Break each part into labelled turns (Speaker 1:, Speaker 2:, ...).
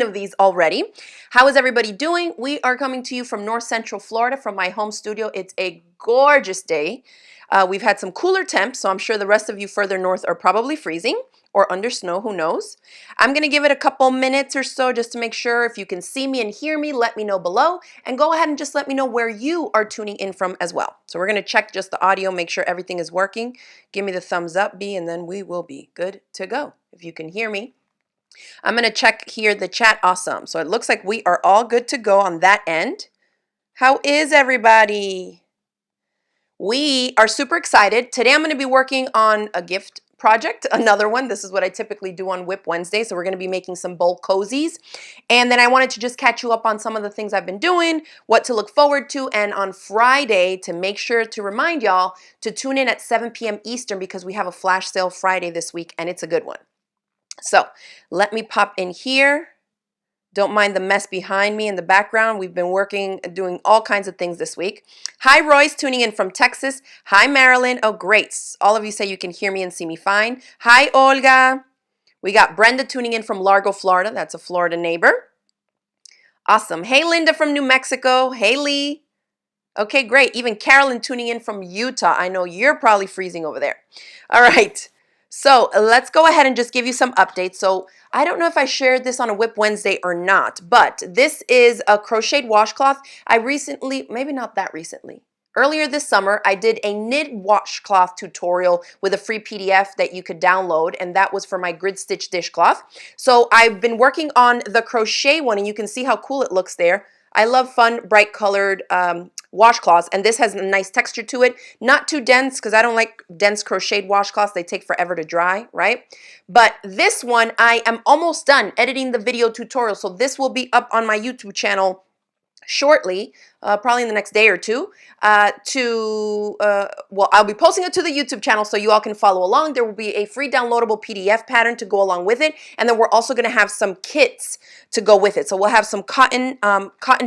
Speaker 1: of these already. How is everybody doing? We are coming to you from North Central Florida from my home studio. It's a gorgeous day. We've had some cooler temps, so I'm sure the rest of you further north are probably freezing or under snow, who knows. I'm going to give it a couple minutes or so just to make sure. If you can see me and hear me, let me know below, and go ahead and just let me know where you are tuning in from as well. So we're going to check just the audio, make sure everything is working. Give me the thumbs up, B, and then we will be good to go. If you can hear me. I'm going to check here the chat. Awesome. So it looks like we are all good to go on that end. How is everybody? We are super excited. Today I'm going to be working on a gift project, another one. This is what I typically do on WIP Wednesday. So we're going to be making some bowl cozies. And then I wanted to just catch you up on some of the things I've been doing, what to look forward to, and on Friday to make sure to remind y'all to tune in at 7 p.m. Eastern because we have a flash sale Friday this week and it's a good one. So let me pop in here. Don't mind the mess behind me in the background. We've been doing all kinds of things this week. Hi, Royce, tuning in from Texas. Hi, Marilyn. Oh, great. All of you say you can hear me and see me fine. Hi, Olga. We got Brenda tuning in from Largo, Florida. That's a Florida neighbor. Awesome. Hey, Linda from New Mexico. Hey, Lee. Okay, great. Even Carolyn tuning in from Utah. I know you're probably freezing over there. All right. So let's go ahead and just give you some updates. So I don't know if I shared this on a WIP Wednesday or not, but this is a crocheted washcloth. I recently, maybe not that recently, earlier this summer, I did a knit washcloth tutorial with a free PDF that you could download, and that was for my grid stitch dishcloth. So I've been working on the crochet one, and you can see how cool it looks there. I love fun, bright colored washcloths, and this has a nice texture to it. Not too dense because I don't like dense crocheted washcloths. They take forever to dry, right? But this one, I am almost done editing the video tutorial, so this will be up on my YouTube channel shortly, probably in the next day or two, well, I'll be posting it to the YouTube channel so you all can follow along. There will be a free downloadable PDF pattern to go along with it, and then we're also going to have some kits to go with it. So we'll have some cotton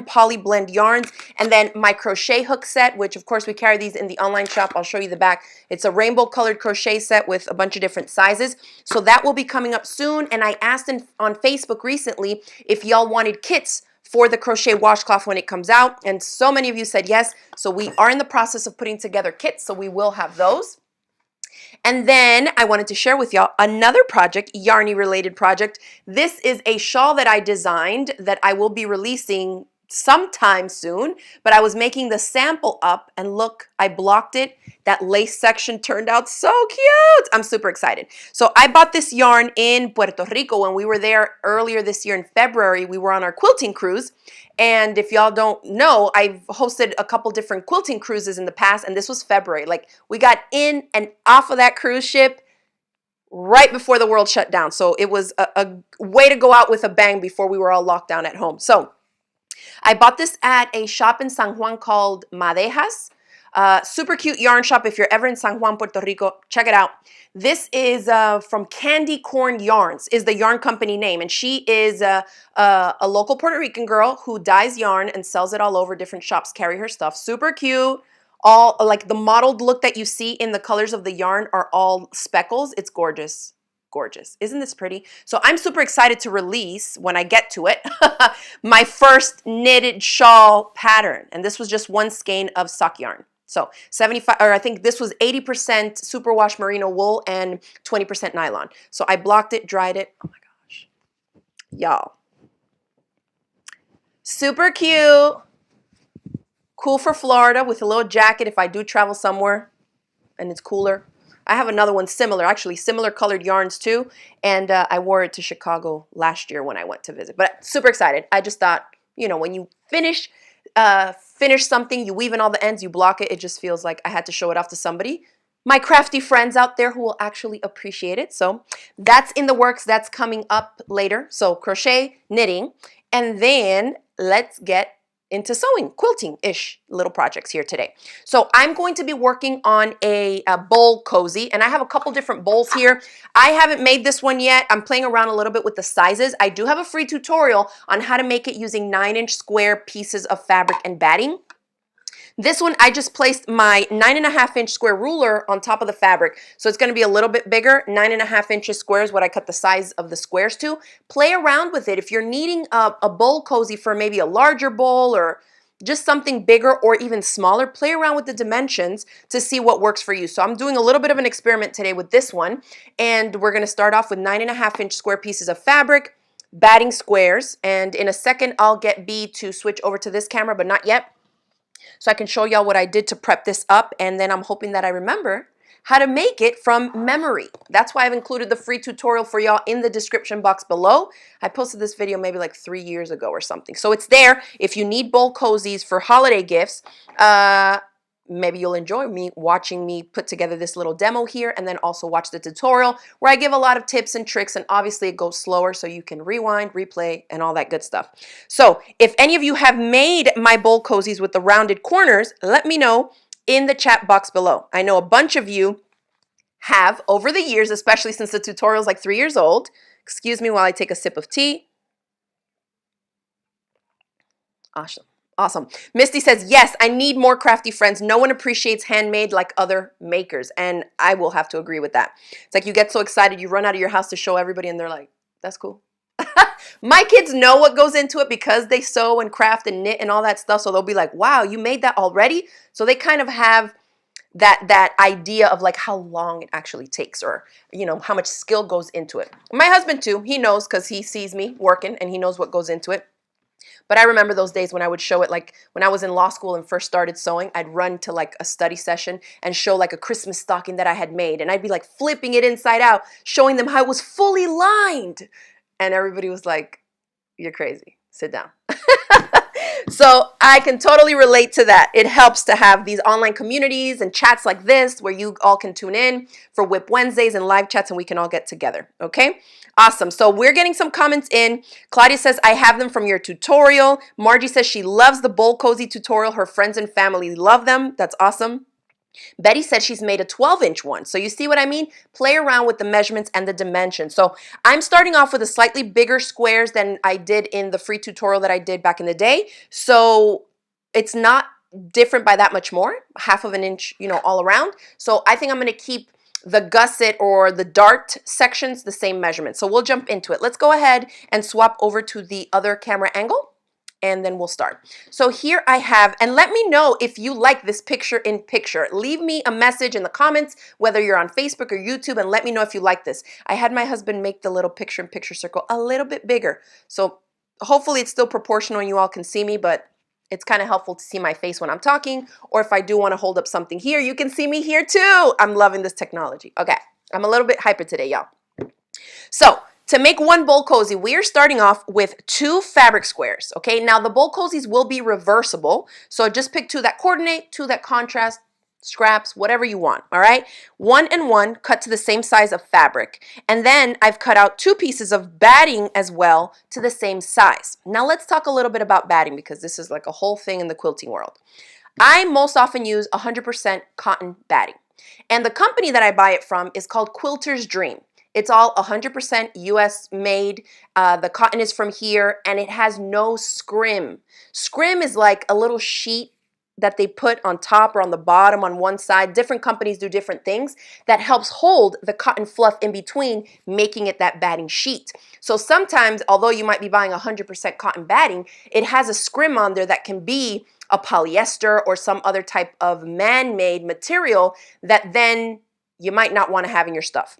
Speaker 1: poly blend yarns, and then my crochet hook set, which of course we carry these in the online shop. I'll show you the back. It's a rainbow colored crochet set with a bunch of different sizes. So that will be coming up soon, and I asked on Facebook recently if y'all wanted kits for the crochet washcloth when it comes out, and so many of you said yes. So we are in the process of putting together kits, so we will have those. And then I wanted to share with y'all another project, yarny related project. This is a shawl that I designed that I will be releasing sometime soon, but I was making the sample up, and look, I blocked it. That lace section turned out so cute. I'm super excited. So I bought this yarn in Puerto Rico when we were there earlier this year in February. We were on our quilting cruise, and if y'all don't know, I've hosted a couple different quilting cruises in the past, and this was February. Like, we got in and off of that cruise ship right before the world shut down. So it was a way to go out with a bang before we were all locked down at home. So I bought this at a shop in San Juan called Madejas. Super cute yarn shop. If you're ever in San Juan, Puerto Rico, check it out. This is from Candy Corn Yarns is the yarn company name, and she is a local Puerto Rican girl who dyes yarn and sells it all over. Different shops carry her stuff. Super cute. All like the modeled look that you see in the colors of the yarn are all speckles. It's gorgeous. Gorgeous. Isn't this pretty? So I'm super excited to release, when I get to it, my first knitted shawl pattern. And this was just one skein of sock yarn. So 75, or I think this was 80% superwash merino wool and 20% nylon. So I blocked it, dried it. Oh my gosh. Y'all. Super cute. Cool for Florida with a little jacket if I do travel somewhere and it's cooler. I have another one similar, actually similar colored yarns too, and I wore it to Chicago last year when I went to visit. But super excited. I just thought, you know, when you finish something, you weave in all the ends, you block it, it just feels like I had to show it off to somebody. My crafty friends out there who will actually appreciate it. So that's in the works. That's coming up later. So crochet, knitting, and then let's get into sewing, quilting-ish little projects here today. So I'm going to be working on a bowl cozy, and I have a couple different bowls here. I haven't made this one yet. I'm playing around a little bit with the sizes. I do have a free tutorial on how to make it using 9-inch square pieces of fabric and batting. This one, I just placed my 9.5-inch square ruler on top of the fabric. So it's gonna be a little bit bigger. 9.5 inches square is what I cut the size of the squares to. Play around with it. If you're needing a bowl cozy for maybe a larger bowl or just something bigger or even smaller, play around with the dimensions to see what works for you. So I'm doing a little bit of an experiment today with this one, and we're gonna start off with 9.5-inch square pieces of fabric, batting squares, and in a second I'll get B to switch over to this camera, but not yet, so I can show y'all what I did to prep this up, and then I'm hoping that I remember how to make it from memory. That's why I've included the free tutorial for y'all in the description box below. I posted this video maybe like 3 years ago or something. So it's there if you need bowl cozies for holiday gifts. Maybe you'll enjoy watching me put together this little demo here, and then also watch the tutorial where I give a lot of tips and tricks, and obviously it goes slower so you can rewind, replay, and all that good stuff. So if any of you have made my bowl cozies with the rounded corners, let me know in the chat box below. I know a bunch of you have over the years, especially since the tutorial is like 3 years old. Excuse me while I take a sip of tea. Awesome. Awesome. Misty says, yes, I need more crafty friends. No one appreciates handmade like other makers. And I will have to agree with that. It's like you get so excited, you run out of your house to show everybody, and they're like, that's cool. My kids know what goes into it because they sew and craft and knit and all that stuff. So they'll be like, wow, you made that already? So they kind of have that idea of like how long it actually takes, or you know, how much skill goes into it. My husband too, he knows because he sees me working and he knows what goes into it. But I remember those days when I would show it, like when I was in law school and first started sewing, I'd run to like a study session and show like a Christmas stocking that I had made. And I'd be like flipping it inside out, showing them how it was fully lined. And everybody was like, you're crazy, sit down. So I can totally relate to that. It helps to have these online communities and chats like this where you all can tune in for WIP Wednesdays and live chats, and we can all get together, okay? Awesome. So we're getting some comments in. Claudia says, I have them from your tutorial. Margie says she loves the bowl cozy tutorial. Her friends and family love them. That's awesome. Betty said she's made a 12-inch one. So you see what I mean? Play around with the measurements and the dimensions. So I'm starting off with a slightly bigger squares than I did in the free tutorial that I did back in the day. So it's not different by that much more, 1/2 inch, you know, all around. So I think I'm going to keep the gusset or the dart sections the same measurement. So we'll jump into it. Let's go ahead and swap over to the other camera angle, and then we'll start. So here I have, and let me know if you like this picture in picture. Leave me a message in the comments, whether you're on Facebook or YouTube, and let me know if you like this. I had my husband make the little picture in picture circle a little bit bigger. So hopefully it's still proportional and you all can see me, but it's kind of helpful to see my face when I'm talking, or if I do want to hold up something here, you can see me here too. I'm loving this technology. Okay, I'm a little bit hyper today, y'all. So to make one bowl cozy, we are starting off with 2 fabric squares, okay? Now the bowl cozies will be reversible, so just pick 2 that coordinate, 2 that contrast, scraps, whatever you want, all right? 1 and 1 cut to the same size of fabric, and then I've cut out 2 pieces of batting as well to the same size. Now let's talk a little bit about batting, because this is like a whole thing in the quilting world. I most often use 100% cotton batting, and the company that I buy it from is called Quilter's Dream. It's all 100% US made. The cotton is from here, and it has no scrim. Scrim is like a little sheet that they put on top or on the bottom on one side. Different companies do different things that helps hold the cotton fluff in between, making it that batting sheet. So sometimes, although you might be buying 100% cotton batting, it has a scrim on there that can be a polyester or some other type of man-made material that then you might not want to have in your stuff.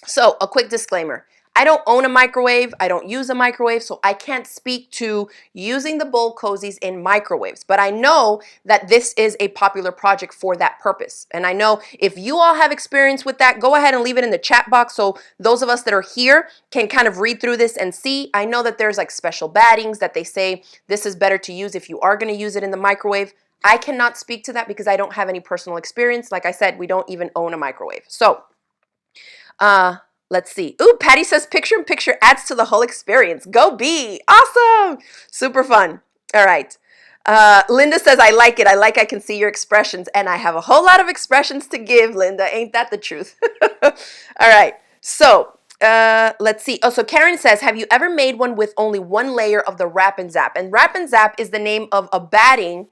Speaker 1: So a quick disclaimer, I don't own a microwave, I don't use a microwave, so I can't speak to using the bowl cozies in microwaves, but I know that this is a popular project for that purpose. And I know if you all have experience with that, go ahead and leave it in the chat box so those of us that are here can kind of read through this and see. I know that there's like special battings that they say this is better to use if you are going to use it in the microwave. I cannot speak to that because I don't have any personal experience. Like I said, we don't even own a microwave. So let's see. Ooh, Patty says picture in picture adds to the whole experience. Go B. Awesome. Super fun. All right. Linda says, I like it. I can see your expressions. And I have a whole lot of expressions to give, Linda. Ain't that the truth? All right. So let's see. Oh, so Karen says, have you ever made one with only one layer of the wrap and zap? And wrap and zap is the name of a batting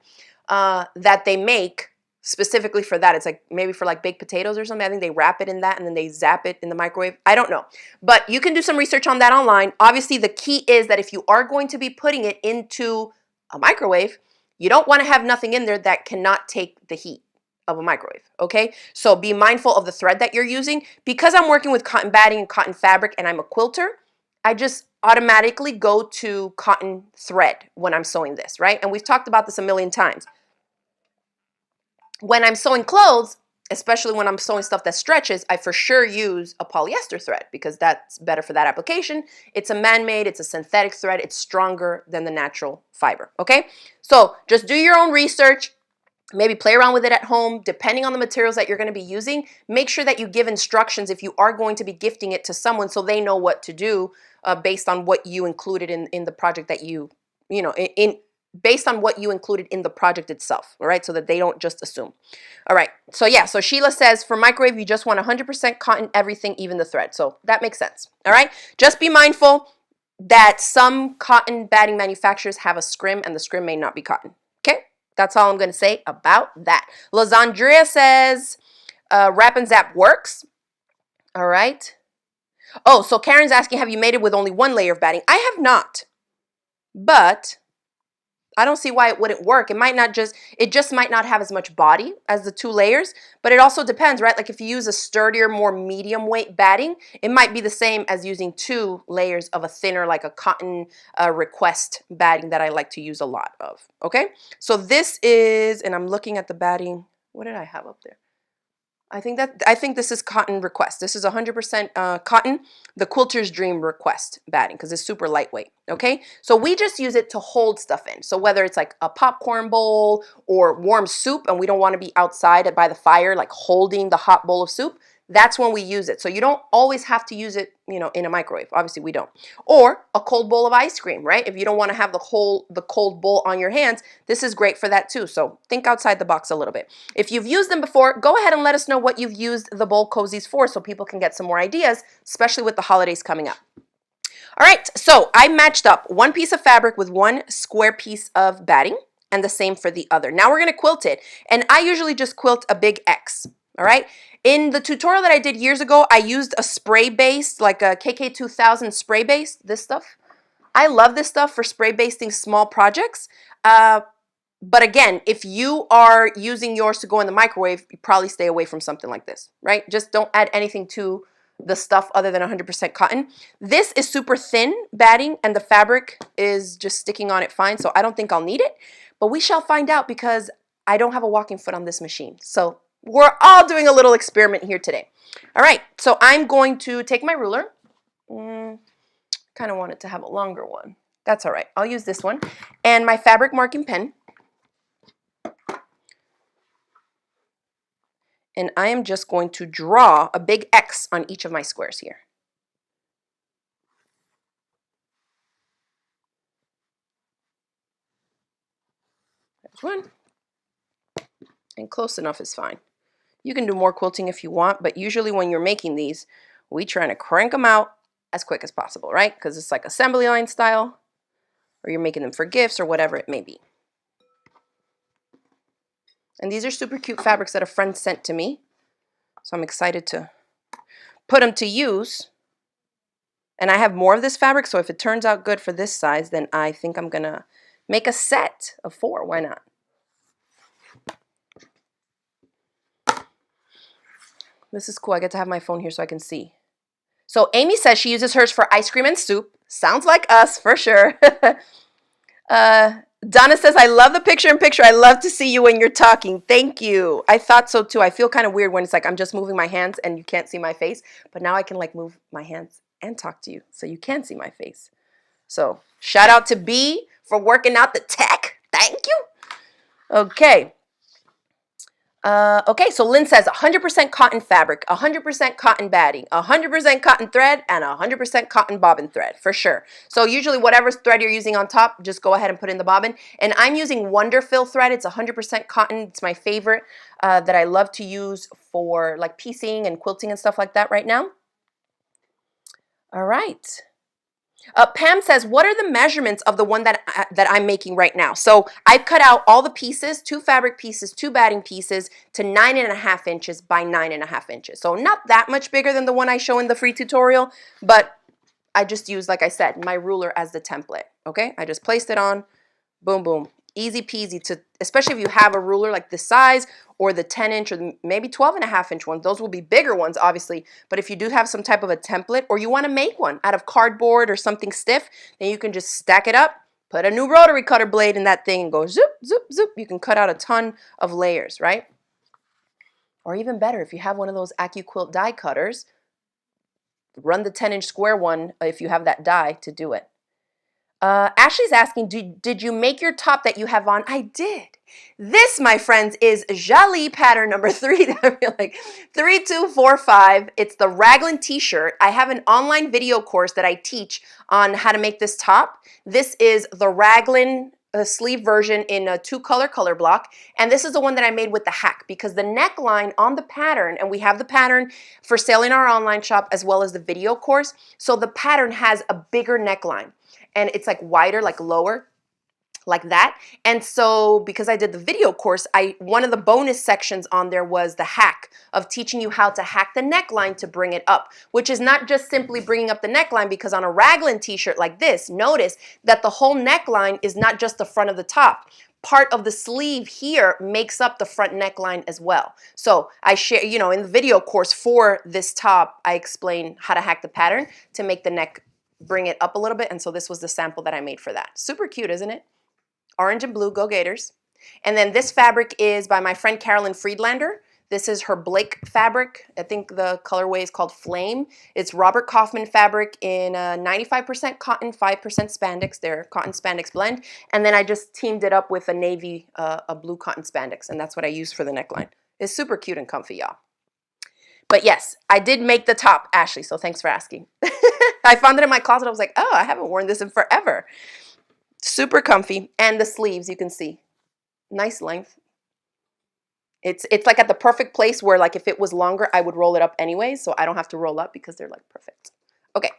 Speaker 1: that they make specifically for that. It's like maybe for like baked potatoes or something. I think they wrap it in that and then they zap it in the microwave. I don't know. But you can do some research on that online. Obviously, the key is that if you are going to be putting it into a microwave, you don't want to have nothing in there that cannot take the heat of a microwave, okay? So be mindful of the thread that you're using. Because I'm working with cotton batting and cotton fabric and I'm a quilter, I just automatically go to cotton thread when I'm sewing this, right? And we've talked about this a million times. When I'm sewing clothes, especially when I'm sewing stuff that stretches, I for sure use a polyester thread because that's better for that application. It's a man-made, it's a synthetic thread, it's stronger than the natural fiber, okay? So just do your own research, maybe play around with it at home, depending on the materials that you're gonna be using. Make sure that you give instructions if you are going to be gifting it to someone so they know what to do based on what you included in the project that based on what you included in the project itself, all right, so that they don't just assume. All right, so yeah, so Sheila says for microwave, you just want 100% cotton, everything, even the thread. So that makes sense, all right? Just be mindful that some cotton batting manufacturers have a scrim and the scrim may not be cotton, okay? That's all I'm gonna say about that. Lazandria says wrap and zap works, all right? Oh, so Karen's asking, have you made it with only one layer of batting? I have not, but I don't see why it wouldn't work. It just might not have as much body as the 2 layers, but it also depends, right? Like if you use a sturdier, more medium weight batting, it might be the same as using 2 layers of a thinner, like a cotton request batting that I like to use a lot of, okay? So this is, and I'm looking at the batting, what did I have up there? I think this is cotton request. This is 100% cotton, the quilter's dream request batting because it's super lightweight, okay? So we just use it to hold stuff in. So whether it's like a popcorn bowl or warm soup and we don't want to be outside by the fire like holding the hot bowl of soup, that's when we use it. So you don't always have to use it, in a microwave. Obviously we don't. Or a cold bowl of ice cream, right? If you don't want to have the cold bowl on your hands, this is great for that too. So think outside the box a little bit. If you've used them before, go ahead and let us know what you've used the bowl cozies for so people can get some more ideas, especially with the holidays coming up. All right, so I matched up 1 piece of fabric with 1 square piece of batting and the same for the other. Now we're gonna quilt it. And I usually just quilt a big X, all right? In the tutorial that I did years ago, I used a spray-based, like a KK2000 spray-based, this stuff. I love this stuff for spray-basting small projects. But again, if you are using yours to go in the microwave, you probably stay away from something like this, right? Just don't add anything to the stuff other than 100% cotton. This is super thin batting and the fabric is just sticking on it fine, so I don't think I'll need it. But we shall find out because I don't have a walking foot on this machine. So we're all doing a little experiment here today. All right, so I'm going to take my ruler. Kind of wanted to have a longer one. That's all right. I'll use this one. And my fabric marking pen. And I am just going to draw a big X on each of my squares here. There's one. And close enough is fine. You can do more quilting if you want, but usually when you're making these, we trying to crank them out as quick as possible, right? Because it's like assembly line style, or you're making them for gifts or whatever it may be. And these are super cute fabrics that a friend sent to me. So I'm excited to put them to use. And I have more of this fabric, so if it turns out good for this size, then I think I'm gonna make a set of 4. Why not? This is cool. I get to have my phone here so I can see. So Amy says she uses hers for ice cream and soup. Sounds like us for sure. Donna says, I love the picture-in-picture. I love to see you when you're talking. Thank you. I thought so too. I feel kind of weird when it's like I'm just moving my hands and you can't see my face. But now I can like move my hands and talk to you so you can see my face. So shout out to B for working out the tech. Thank you. Okay. Okay, so Lynn says 100% cotton fabric, 100% cotton batting, 100% cotton thread, and 100% cotton bobbin thread, for sure. So usually whatever thread you're using on top, just go ahead and put in the bobbin. And I'm using Wonderfill thread. It's 100% cotton. It's my favorite that I love to use for like piecing and quilting and stuff like that right now. All right. Pam says, what are the measurements of the one that I'm making right now? So I've cut out all the pieces, 2 fabric pieces, 2 batting pieces to 9.5 inches by 9.5 inches. So not that much bigger than the one I show in the free tutorial, but I just use, like I said, my ruler as the template, okay? I just placed it on, boom, boom. Easy peasy to, especially if you have a ruler like this size or the 10-inch or maybe 12.5-inch ones. Those will be bigger ones, obviously. But if you do have some type of a template or you want to make one out of cardboard or something stiff, then you can just stack it up, put a new rotary cutter blade in that thing and go zoop, zoop, zoop. You can cut out a ton of layers, right? Or even better, if you have one of those AccuQuilt die cutters, run the 10-inch square one if you have that die to do it. Ashley's asking, did you make your top that you have on? I did. This, my friends, is Jali pattern number 3. I feel like 3245. It's the raglan t-shirt. I have an online video course that I teach on how to make this top. This is the raglan sleeve version in a 2-color color block, and this is the one that I made with the hack because the neckline on the pattern, and we have the pattern for sale in our online shop as well as the video course, so the pattern has a bigger neckline. And it's like wider, like lower, like that. And so because I did the video course, one of the bonus sections on there was the hack of teaching you how to hack the neckline to bring it up, which is not just simply bringing up the neckline, because on a raglan t-shirt like this, notice that the whole neckline is not just the front of the top. Part of the sleeve here makes up the front neckline as well. So I share, you know, in the video course for this top, I explain how to hack the pattern to make the neck bring it up a little bit, and so this was the sample that I made for that. Super cute, isn't it? Orange and blue, go Gators. And then this fabric is by my friend Carolyn Friedlander. This is her Blake fabric. I think the colorway is called Flame. It's Robert Kaufman fabric in 95% cotton, 5% spandex. They're cotton spandex blend. And then I just teamed it up with a navy, a blue cotton spandex, and that's what I used for the neckline. It's super cute and comfy, y'all. But yes, I did make the top, Ashley, so thanks for asking. I found it in my closet. I was like, oh, I haven't worn this in forever. Super comfy. And the sleeves, you can see. Nice length. It's like at the perfect place where, like, if it was longer, I would roll it up anyways, so I don't have to roll up because they're like perfect. Okay.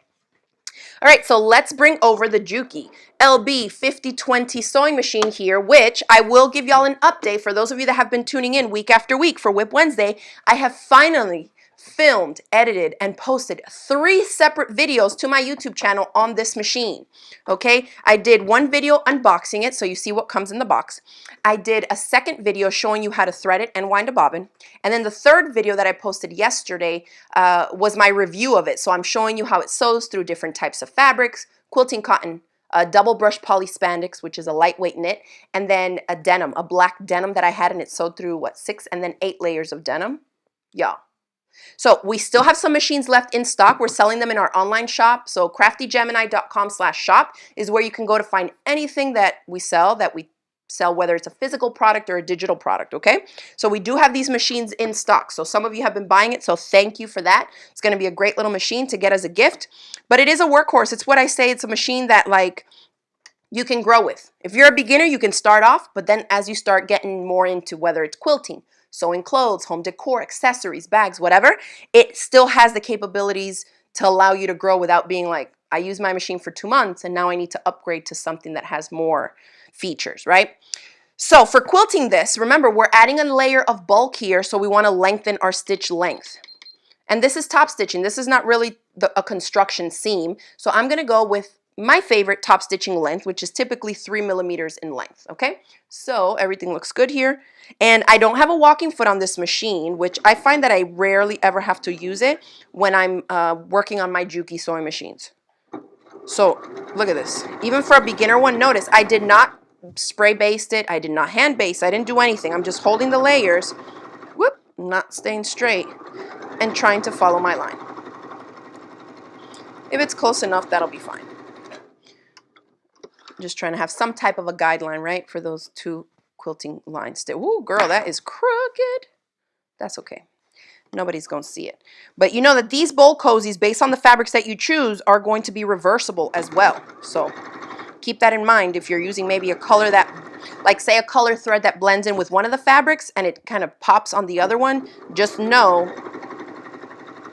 Speaker 1: All right, so let's bring over the Jukey LB 5020 sewing machine here, which I will give y'all an update for those of you that have been tuning in week after week for WIP Wednesday. I have finally filmed, edited, and posted 3 separate videos to my YouTube channel on this machine. Okay, I did one video unboxing it so you see what comes in the box. I did a second video showing you how to thread it and wind a bobbin. And then the third video that I posted yesterday was my review of it. So I'm showing you how it sews through different types of fabrics, quilting cotton, double brush poly spandex, which is a lightweight knit, and then a denim, a black denim that I had, and it sewed through, what, 6 and then 8 layers of denim. Yeah. So we still have some machines left in stock. We're selling them in our online shop. So craftygemini.com/shop is where you can go to find anything that we sell, whether it's a physical product or a digital product, okay? So we do have these machines in stock. So some of you have been buying it, so thank you for that. It's going to be a great little machine to get as a gift. But it is a workhorse. It's what I say. It's a machine that, like, you can grow with. If you're a beginner, you can start off, but then as you start getting more into whether it's quilting, sewing clothes, home decor, accessories, bags, whatever, it still has the capabilities to allow you to grow without being like, I use my machine for 2 months and now I need to upgrade to something that has more features, right? So for quilting this, remember, we're adding a layer of bulk here, so we want to lengthen our stitch length. And this is top stitching. This is not really a construction seam, so I'm going to go with my favorite top stitching length, which is typically 3 millimeters in length, okay? So everything looks good here. And I don't have a walking foot on this machine, which I find that I rarely ever have to use it when I'm working on my Jukey sewing machines. So look at this. Even for a beginner one, notice I did not spray baste it. I did not hand baste. I didn't do anything. I'm just holding the layers, whoop, not staying straight, and trying to follow my line. If it's close enough, that'll be fine. Just trying to have some type of a guideline, right, for those 2 quilting lines. Ooh, girl, that is crooked. That's okay. Nobody's going to see it. But you know that these bowl cozies, based on the fabrics that you choose, are going to be reversible as well. So keep that in mind if you're using maybe a color that, like say a color thread that blends in with one of the fabrics and it kind of pops on the other one, just know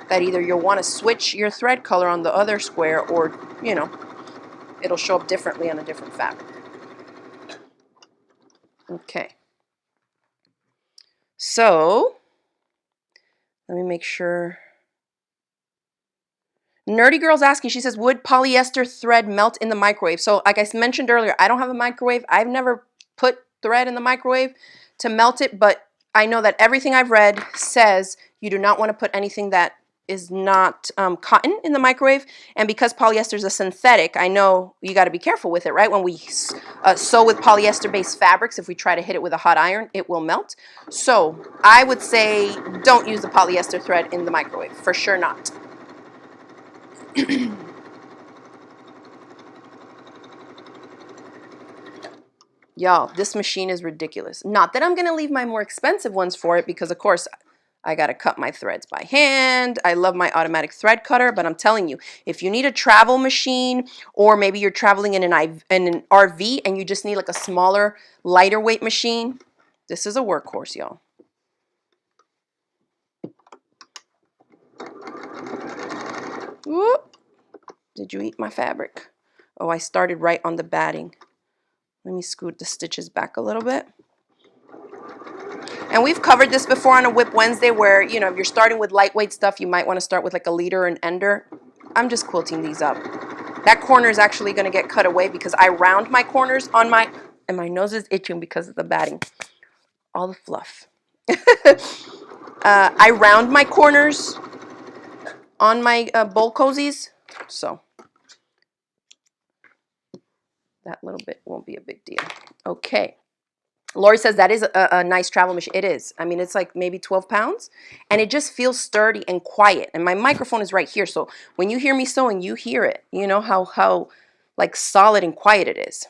Speaker 1: that either you'll want to switch your thread color on the other square or, you know, it'll show up differently on a different fabric. Okay. So let me make sure. Nerdy Girl's asking, she says, would polyester thread melt in the microwave? So like I mentioned earlier, I don't have a microwave. I've never put thread in the microwave to melt it, but I know that everything I've read says you do not want to put anything that is not cotton in the microwave. And because polyester is a synthetic, I know you got to be careful with it, right? When we sew with polyester-based fabrics, if we try to hit it with a hot iron, it will melt. So I would say don't use the polyester thread in the microwave. For sure not. Y'all, this machine is ridiculous. Not that I'm going to leave my more expensive ones for it because, of course, I got to cut my threads by hand. I love my automatic thread cutter, but I'm telling you, if you need a travel machine or maybe you're traveling in an RV and you just need like a smaller, lighter weight machine, this is a workhorse, y'all. Whoop. Did you eat my fabric? Oh, I started right on the batting. Let me scoot the stitches back a little bit. And we've covered this before on a WIP Wednesday where, you know, if you're starting with lightweight stuff, you might want to start with like a leader and ender. I'm just quilting these up. That corner is actually going to get cut away because I round my corners on my, and my nose is itching because of the batting. All the fluff. I round my corners on my bowl cozies, so that little bit won't be a big deal. Okay. Lori says that is a nice travel machine. It is. I mean, it's like maybe 12 pounds, and it just feels sturdy and quiet. And my microphone is right here, so when you hear me sewing, you hear it. You know how like solid and quiet it is.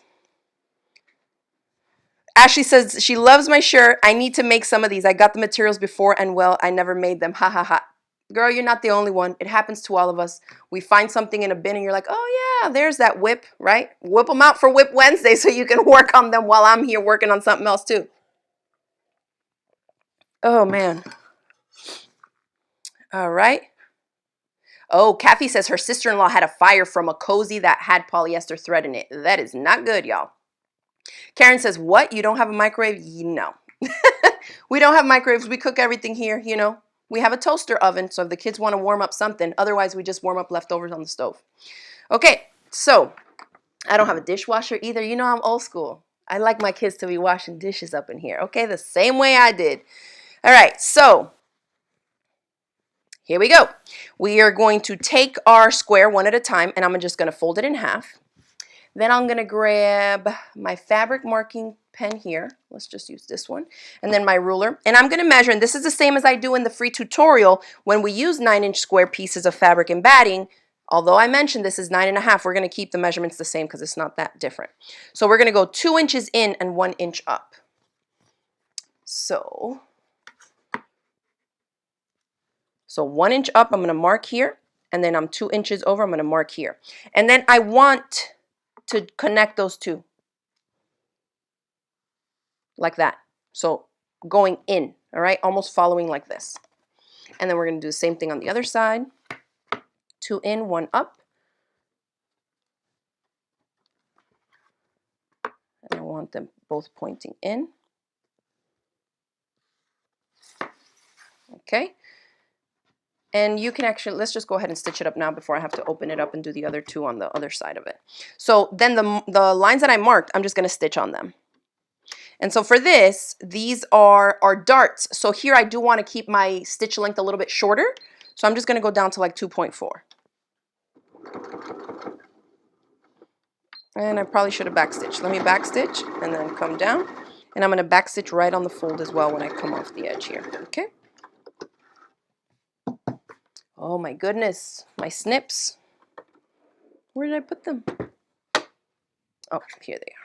Speaker 1: Ashley says she loves my shirt. I need to make some of these. I got the materials before, and well, I never made them. Ha ha ha. Girl, you're not the only one. It happens to all of us. We find something in a bin, and you're like, oh yeah, there's that WIP, right? Whip them out for WIP Wednesday so you can work on them while I'm here working on something else too. Oh, man. All right. Oh, Kathy says her sister-in-law had a fire from a cozy that had polyester thread in it. That is not good, y'all. Karen says, what? You don't have a microwave? No. We don't have microwaves. We cook everything here, you know. We have a toaster oven, so if the kids want to warm up something, otherwise we just warm up leftovers on the stove. Okay, so I don't have a dishwasher either. You know, I'm old school. I like my kids to be washing dishes up in here, okay? The same way I did. All right, so here we go. We are going to take our square one at a time, and I'm just going to fold it in half. Then I'm going to grab my fabric marking pen here. Let's just use this one. And then my ruler. And I'm going to measure, and this is the same as I do in the free tutorial when we use 9-inch square pieces of fabric and batting. Although I mentioned this is 9.5, we're going to keep the measurements the same because it's not that different. So we're going to go 2 inches in and 1 inch up. So 1 inch up, I'm going to mark here. And then I'm 2 inches over, I'm going to mark here. And then I want to connect those two. Like that. So going in, all right, almost following like this. And then we're going to do the same thing on the other side. 2 in, 1 up. And I want them both pointing in. Okay. And you can actually, let's just go ahead and stitch it up now before I have to open it up and do the other two on the other side of it. So then the lines that I marked, I'm just going to stitch on them. And so for this, these are darts. So here I do want to keep my stitch length a little bit shorter. So I'm just going to go down to like 2.4. And I probably should have backstitched. Let me backstitch and then come down. And I'm going to backstitch right on the fold as well when I come off the edge here. Okay. Oh my goodness. My snips. Where did I put them? Oh, here they are.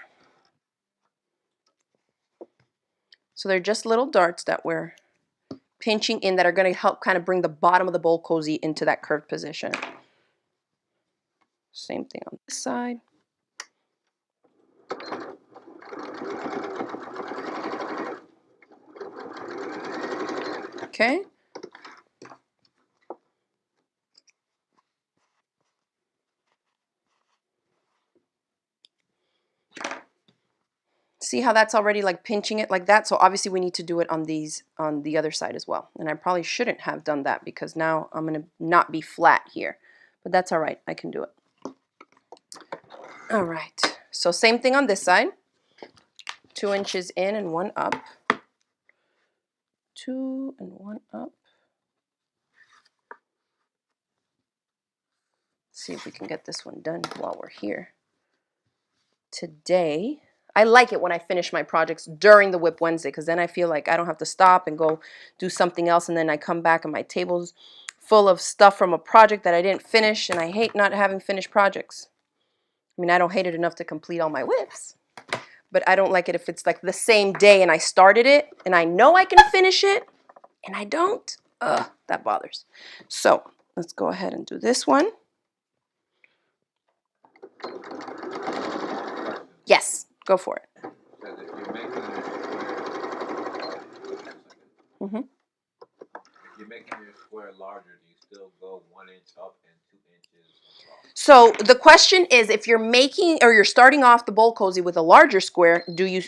Speaker 1: So they're just little darts that we're pinching in that are going to help kind of bring the bottom of the bowl cozy into that curved position. Same thing on this side. Okay. See how that's already like pinching it like that? So obviously we need to do it on these, on the other side as well. And I probably shouldn't have done that because now I'm going to not be flat here. But that's all right. I can do it. All right. So same thing on this side. 2 inches in and 1 up. 2 and 1 up. See if we can get this one done while we're here. Today, I like it when I finish my projects during the WIP Wednesday because then I feel like I don't have to stop and go do something else, and then I come back and my table's full of stuff from a project that I didn't finish, and I hate not having finished projects. I mean, I don't hate it enough to complete all my WIPs, but I don't like it if it's like the same day and I started it and I know I can finish it and I don't. Ugh, that bothers. So let's go ahead and do this one. Yes, go for it. Mm-hmm.
Speaker 2: If you're making your square larger, do you still go 1 inch up and 2 inches across?
Speaker 1: So the question is, if you're making or you're starting off the bowl cozy with a larger square, do you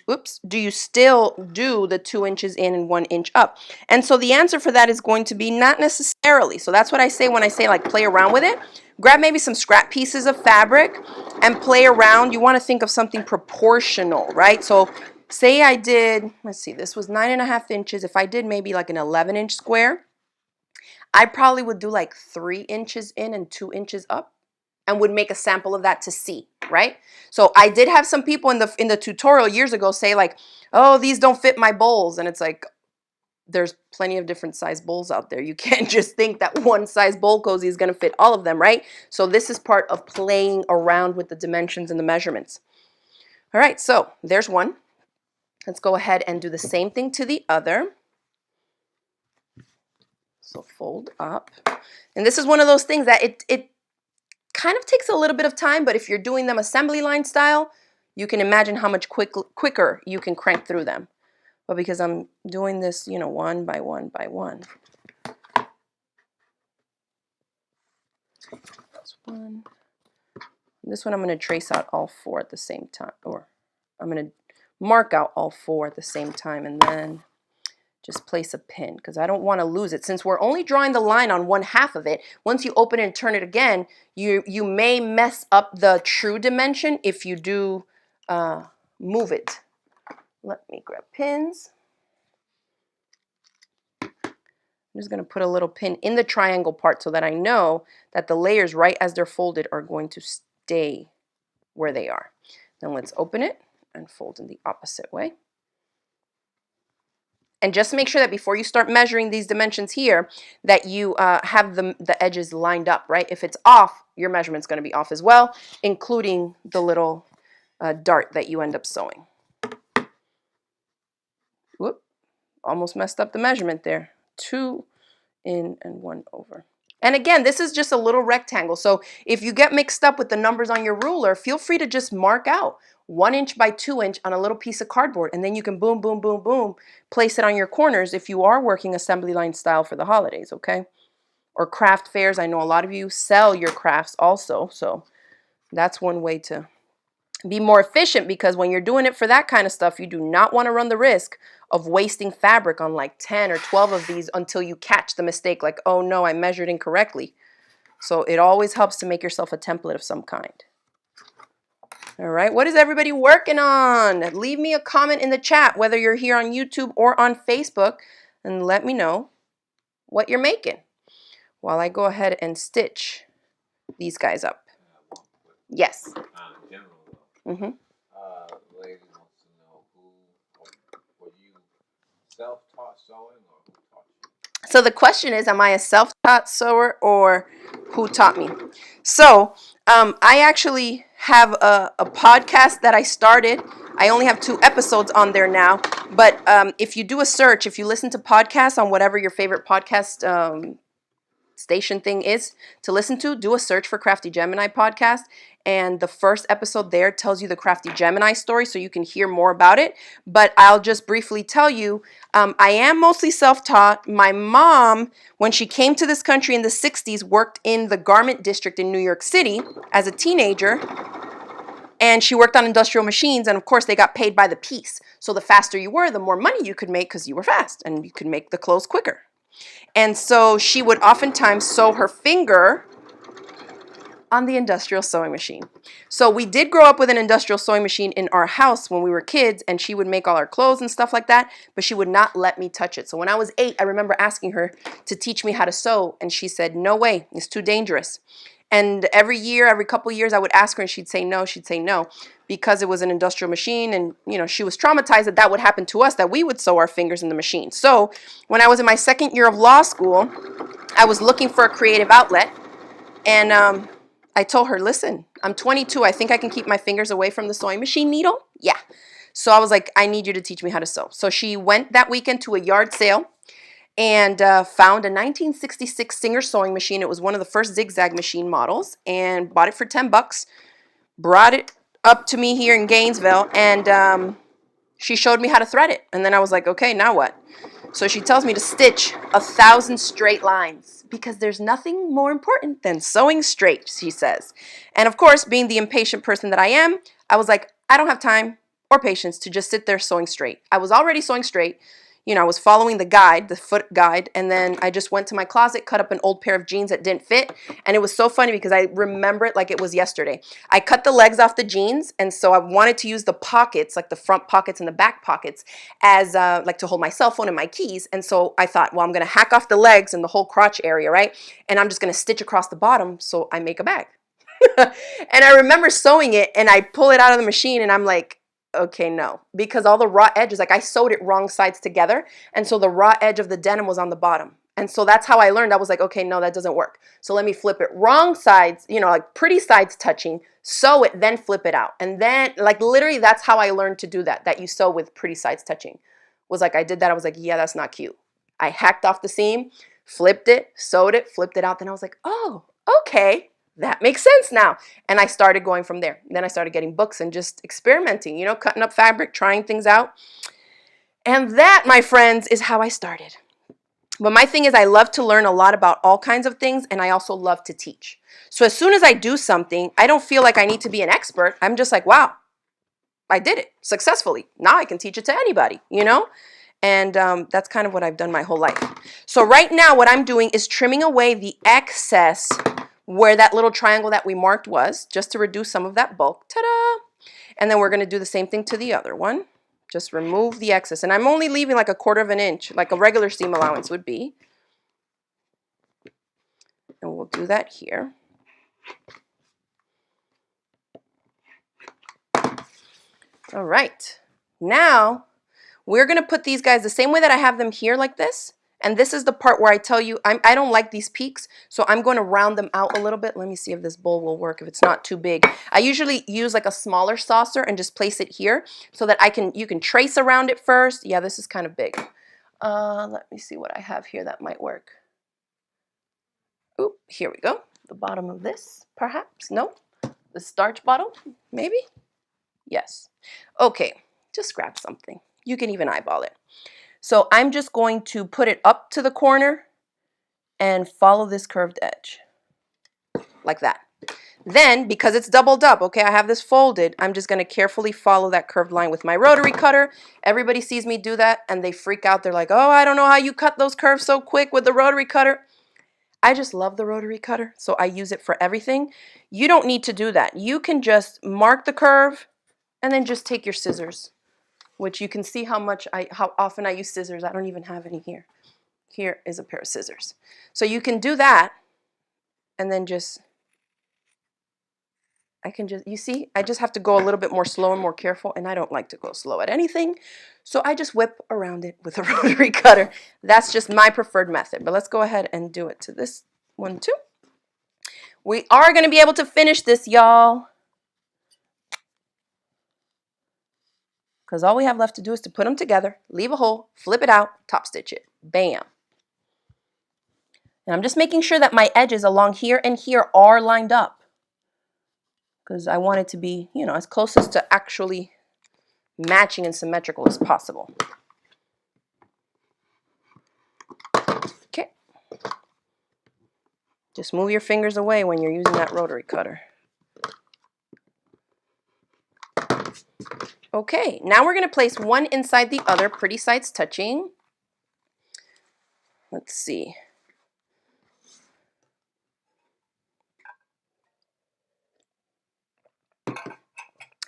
Speaker 1: still do the 2 inches in and 1 inch up? And so the answer for that is going to be not necessarily. So that's what I say when I say like play around with it. Grab maybe some scrap pieces of fabric and play around. You want to think of something proportional, right? So say I did, let's see, this was 9.5 inches. If I did maybe like an 11-inch square, I probably would do like 3 inches in and 2 inches up and would make a sample of that to see, right? So I did have some people in the tutorial years ago say like, oh, these don't fit my bowls. And it's like, there's plenty of different size bowls out there. You can't just think that one size bowl cozy is going to fit all of them, right? So this is part of playing around with the dimensions and the measurements. All right, so there's one. Let's go ahead and do the same thing to the other. So fold up. And this is one of those things that it kind of takes a little bit of time, but if you're doing them assembly line style, you can imagine how much quicker you can crank through them. But because I'm doing this, you know, 1 by 1 by 1. This one I'm going to trace out all 4 at the same time, or I'm going to mark out all 4 at the same time and then just place a pin because I don't want to lose it. Since we're only drawing the line on 1/2 of it, once you open it and turn it again, you may mess up the true dimension if you do move it. Let me grab pins. I'm just going to put a little pin in the triangle part so that I know that the layers right as they're folded are going to stay where they are. Then let's open it and fold in the opposite way. And just make sure that before you start measuring these dimensions here, that you have the edges lined up, right? If it's off, your measurement's going to be off as well, including the little dart that you end up sewing. Whoop, almost messed up the measurement there. 2 in and 1 over. And again, this is just a little rectangle. So if you get mixed up with the numbers on your ruler, feel free to just mark out 1 inch by 2 inch on a little piece of cardboard, and then you can boom, boom, boom, boom, place it on your corners if you are working assembly line style for the holidays, okay? Or craft fairs. I know a lot of you sell your crafts also, so that's one way to be more efficient, because when you're doing it for that kind of stuff, you do not want to run the risk of wasting fabric on like 10 or 12 of these until you catch the mistake, like, oh no, I measured incorrectly. So it always helps to make yourself a template of some kind. All right, what is everybody working on? Leave me a comment in the chat, whether you're here on YouTube or on Facebook, and let me know what you're making while I go ahead and stitch these guys up. Yes. Mm-hmm.
Speaker 2: Lady wants to know were you self-taught sewing or who taught you?
Speaker 1: So the question is, am I a self-taught sewer or who taught me? So I actually have a podcast that I started. I only have 2 episodes on there now. But if you do a search, if you listen to podcasts on whatever your favorite podcast station thing is to listen to, do a search for Crafty Gemini podcast. And the first episode there tells you the Crafty Gemini story, so you can hear more about it. But I'll just briefly tell you, I am mostly self-taught. My mom, when she came to this country in the 60s, worked in the garment district in New York City as a teenager. And she worked on industrial machines, and of course they got paid by the piece. So the faster you were, the more money you could make because you were fast and you could make the clothes quicker. And so she would oftentimes sew her finger on the industrial sewing machine. So we did grow up with an industrial sewing machine in our house when we were kids, and she would make all our clothes and stuff like that, but she would not let me touch it. So when I was 8, I remember asking her to teach me how to sew, and she said, no way, it's too dangerous. And every year, every couple years, I would ask her and she'd say no, because it was an industrial machine, and she was traumatized that that would happen to us, that we would sew our fingers in the machine. So when I was in my 2nd year of law school, I was looking for a creative outlet, and I told her, listen, I'm 22. I think I can keep my fingers away from the sewing machine needle. Yeah. So I was like, I need you to teach me how to sew. So she went that weekend to a yard sale and found a 1966 Singer sewing machine. It was one of the first zigzag machine models, and bought it for $10. Brought it up to me here in Gainesville, and she showed me how to thread it. And then I was like, okay, now what? So she tells me to stitch 1,000 straight lines, because there's nothing more important than sewing straight, she says. And of course, being the impatient person that I am, I was like, I don't have time or patience to just sit there sewing straight. I was already sewing straight. I was following the guide, the foot guide, and then I just went to my closet, cut up an old pair of jeans that didn't fit, and it was so funny because I remember it like it was yesterday. I cut the legs off the jeans, and so I wanted to use the pockets, like the front pockets and the back pockets, as like to hold my cell phone and my keys, and so I thought, well, I'm going to hack off the legs and the whole crotch area, right? And I'm just going to stitch across the bottom so I make a bag. And I remember sewing it, and I pull it out of the machine, and I'm like, okay, no, because all the raw edges, like I sewed it wrong sides together, and so the raw edge of the denim was on the bottom. And so that's how I learned. I was like, okay, no, that doesn't work. So let me flip it wrong sides, like pretty sides touching, sew it, then flip it out. And then like literally that's how I learned to do that you sew with pretty sides touching. Was like, I did that. I was like, yeah, that's not cute. I hacked off the seam, flipped it, sewed it, flipped it out. Then I was like, oh, okay. That makes sense now. And I started going from there. Then I started getting books and just experimenting, cutting up fabric, trying things out. And that, my friends, is how I started. But my thing is, I love to learn a lot about all kinds of things, and I also love to teach. So as soon as I do something, I don't feel like I need to be an expert. I'm just like, wow, I did it successfully. Now I can teach it to anybody, And that's kind of what I've done my whole life. So right now, what I'm doing is trimming away the excess where that little triangle that we marked was, just to reduce some of that bulk. Ta-da! And then we're going to do the same thing to the other one. Just remove the excess. And I'm only leaving like 1/4 of an inch, like a regular seam allowance would be. And we'll do that here. All right. Now, we're going to put these guys the same way that I have them here like this. And this is the part where I tell you I don't like these peaks, so I'm going to round them out a little bit. Let me see if this bowl will work, if it's not too big. I usually use like a smaller saucer and just place it here so that you can trace around it first. Yeah, this is kind of big. Let me see what I have here that might work. Oop, here we go. The bottom of this, perhaps. No, the starch bottle, maybe. Yes. Okay, just grab something. You can even eyeball it. So I'm just going to put it up to the corner and follow this curved edge like that. Then, because it's doubled up, okay, I have this folded, I'm just going to carefully follow that curved line with my rotary cutter. Everybody sees me do that and they freak out. They're like, oh, I don't know how you cut those curves so quick with the rotary cutter. I just love the rotary cutter, so I use it for everything. You don't need to do that. You can just mark the curve and then just take your scissors, which you can see how often I use scissors. I don't even have any here. Here is a pair of scissors. So you can do that, and then you see, I just have to go a little bit more slow and more careful, and I don't like to go slow at anything. So I just whip around it with a rotary cutter. That's just my preferred method, but let's go ahead and do it to this one too. We are going to be able to finish this, y'all. Because all we have left to do is to put them together, leave a hole, flip it out, top stitch it. Bam. And I'm just making sure that my edges along here and here are lined up, because I want it to be, as close as to actually matching and symmetrical as possible. Okay. Just move your fingers away when you're using that rotary cutter. Okay, now we're going to place one inside the other, pretty sides touching. Let's see.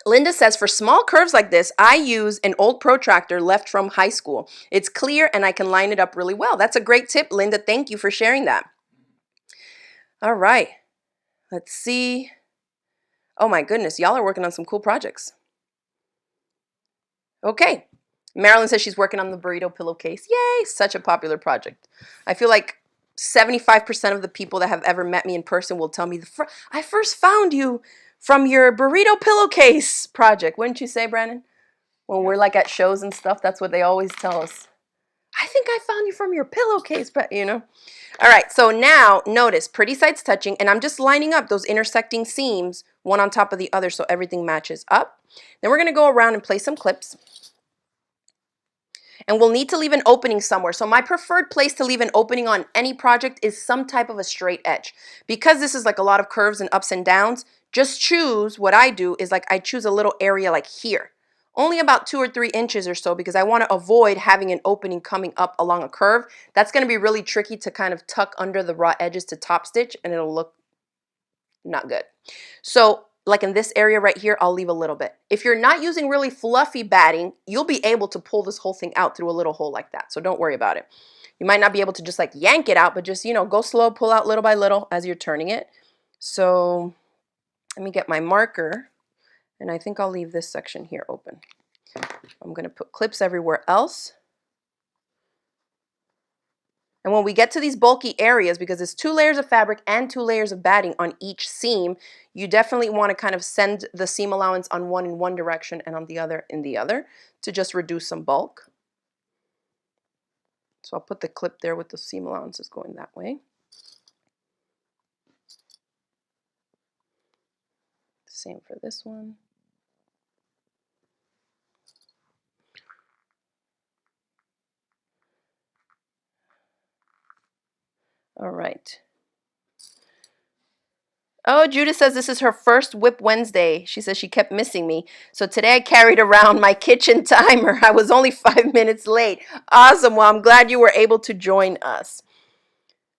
Speaker 1: Linda says, for small curves like this, I use an old protractor left from high school. It's clear and I can line it up really well. That's a great tip, Linda. Thank you for sharing that. All right, let's see. Oh my goodness, y'all are working on some cool projects. Okay, Marilyn says she's working on the burrito pillowcase. Yay, such a popular project. I feel like 75% of the people that have ever met me in person will tell me, I first found you from your burrito pillowcase project. Wouldn't you say, Brandon? When we're like at shows and stuff, that's what they always tell us. I think I found you from your pillowcase, but you know. All right, so now notice pretty sides touching, and I'm just lining up those intersecting seams one on top of the other so everything matches up. Then we're gonna go around and place some clips. And we'll need to leave an opening somewhere. So my preferred place to leave an opening on any project is some type of a straight edge. Because this is like a lot of curves and ups and downs, just choose, what I do is like I choose a little area like here. Only about 2 or 3 inches or so, because I want to avoid having an opening coming up along a curve. That's going to be really tricky to kind of tuck under the raw edges to top stitch, and it'll look not good. So like in this area right here, I'll leave a little bit. If you're not using really fluffy batting, you'll be able to pull this whole thing out through a little hole like that. So don't worry about it. You might not be able to just like yank it out, but just, you know, go slow, pull out little by little as you're turning it. So let me get my marker, and I think I'll leave this section here open. I'm going to put clips everywhere else. And when we get to these bulky areas, because there's 2 layers of fabric and 2 layers of batting on each seam, you definitely want to kind of send the seam allowance on one in one direction and on the other in the other to just reduce some bulk. So I'll put the clip there with the seam allowances going that way. Same for this one. All right. Oh, Judith says this is her first WIP Wednesday. She says she kept missing me. So today I carried around my kitchen timer. I was only 5 minutes late. Awesome. Well, I'm glad you were able to join us.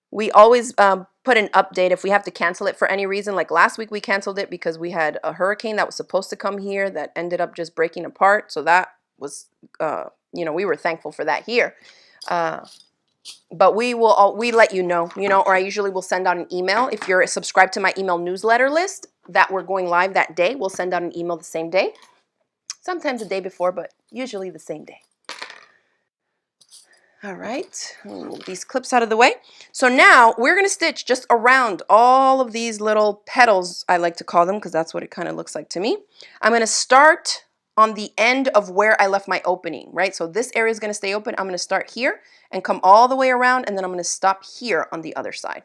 Speaker 1: We always put an update if we have to cancel it for any reason. Like last week we canceled it because we had a hurricane that was supposed to come here that ended up just breaking apart. So that was, you know, we were thankful for that here. But we let you know, or I usually will send out an email. If you're subscribed to my email newsletter list that we're going live that day, we'll send out an email the same day. Sometimes the day before, but usually the same day. All right, move these clips out of the way. So now we're going to stitch just around all of these little petals, I like to call them, because that's what it kind of looks like to me. I'm going to start on the end of where I left my opening, right? So this area is going to stay open. I'm going to start here and come all the way around, and then I'm going to stop here on the other side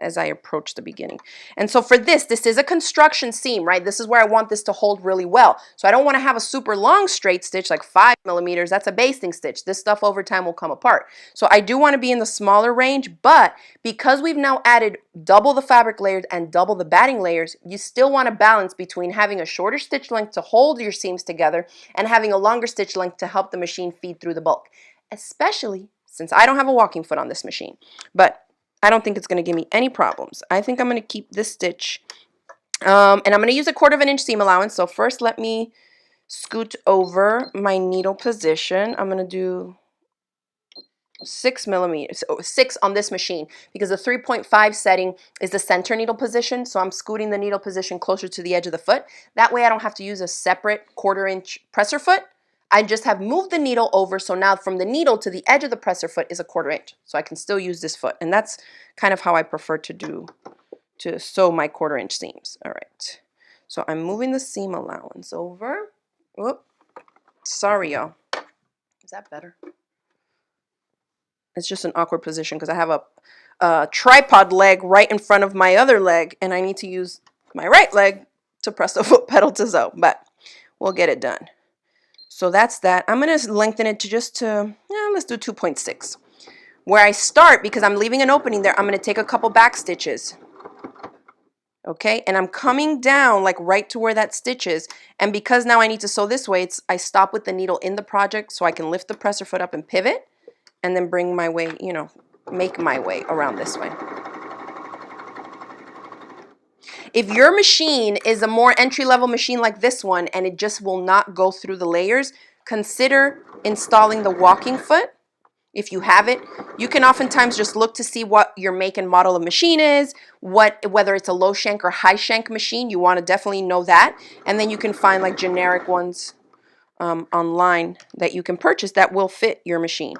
Speaker 1: as I approach the beginning. And so for this is a construction seam, right? This is where I want this to hold really well. So I don't want to have a super long straight stitch, like 5 millimeters. That's a basting stitch. This stuff over time will come apart. So I do want to be in the smaller range, but because we've now added double the fabric layers and double the batting layers, you still want to balance between having a shorter stitch length to hold your seams together and having a longer stitch length to help the machine feed through the bulk, especially since I don't have a walking foot on this machine. But I don't think it's going to give me any problems. I think I'm going to keep this stitch. And I'm going to use a 1/4 inch seam allowance. So first let me scoot over my needle position. I'm going to do 6 millimeters, 6 on this machine, because the 3.5 setting is the center needle position. So I'm scooting the needle position closer to the edge of the foot. That way I don't have to use a separate 1/4 inch presser foot. I just have moved the needle over, so now from the needle to the edge of the presser foot is a 1/4 inch. So I can still use this foot, and that's kind of how I prefer to sew my 1/4 inch seams. All right, so I'm moving the seam allowance over. Whoop, sorry y'all. Is that better? It's just an awkward position because I have a tripod leg right in front of my other leg, and I need to use my right leg to press the foot pedal to sew, but we'll get it done. So that's that. I'm going to lengthen it to let's do 2.6. Where I start, because I'm leaving an opening there, I'm going to take a couple back stitches. Okay, and I'm coming down like right to where that stitch is, and because now I need to sew this way, I stop with the needle in the project so I can lift the presser foot up and pivot, and then bring my way, you know, make my way around this way. If your machine is a more entry-level machine like this one and it just will not go through the layers, consider installing the walking foot. If you have it, you can oftentimes just look to see what your make and model of machine is, whether it's a low shank or high shank machine. You want to definitely know that, and then you can find like generic ones online that you can purchase that will fit your machine.